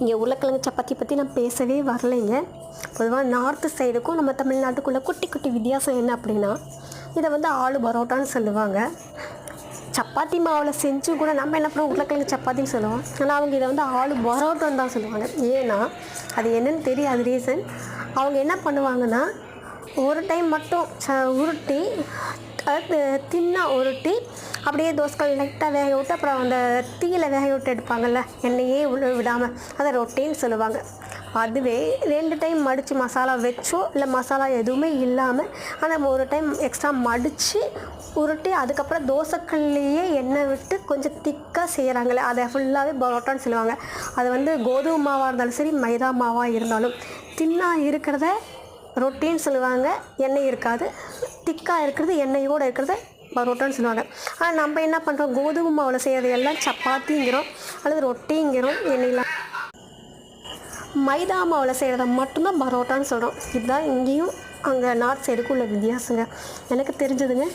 இங்கே உருளைக்கிழங்கு சப்பாத்தி பற்றி நான் பேசவே வரலைங்க. பொதுவாக நார்த்து சைடுக்கும் நம்ம தமிழ்நாட்டுக்குள்ளே குட்டி குட்டி வித்தியாசம் என்ன அப்படின்னா, இதை வந்து ஆலு பரோட்டான்னு சொல்லுவாங்க. சப்பாத்தி மாவில் செஞ்சும் கூட நம்ம என்ன பண்ணுவோம், உருளைக்கிழங்கு சப்பாத்தின்னு சொல்லுவோம். ஆனால் அவங்க இதை வந்து ஆலு பரோட்டான்னு தான் சொல்லுவாங்க. ஏன்னா அது என்னன்னு தெரியாது ரீசன். அவங்க என்ன பண்ணுவாங்கன்னா, ஒரு டைம் மட்டும் உருட்டி அது தின்னா உருட்டி அப்படியே தோசைக்கல் லைட்டாக வேக விட்டு அப்புறம் அந்த தீயில வேக விட்டு எடுப்பாங்கள்ல, எண்ணெயே உள்ள விடாமல், அதை ரொட்டின்னு சொல்லுவாங்க. அதுவே 2 டைம் மடித்து மசாலா வச்சோ இல்லை மசாலா எதுவுமே இல்லாமல் ஆனால் ஒரு டைம் எக்ஸ்ட்ரா மடித்து உருட்டி அதுக்கப்புறம் தோசைக்கல்லையே எண்ணெய் விட்டு கொஞ்சம் திக்காக செய்கிறாங்களே, அதை ஃபுல்லாகவே பரோட்டான்னு சொல்லுவாங்க. அது வந்து கோதுமை மாவாக இருந்தாலும் சரி மைதா மாவாக இருந்தாலும் தின்னாக இருக்கிறத ரொட்டின்னு சொல்லுவாங்க. எண்ணெய் இருக்காது. திக்காக இருக்கிறது எண்ணெயோடு இருக்கிறத பரோட்டான்னு சொல்லுவாங்க. ஆனால் நம்ம என்ன பண்ணுறோம், கோதுமை மாவில் செய்கிறது எல்லாம் சப்பாத்திங்கிறோம் அல்லது ரொட்டிங்கிறோம். எண்ணெயில் மைதா மாவில் செய்கிறத மட்டும்தான் பரோட்டான்னு சொல்கிறோம். இதுதான் இங்கேயும் அங்கே நார்த் சைடுக்கு உள்ள வித்தியாசங்க எனக்கு தெரிஞ்சதுங்க.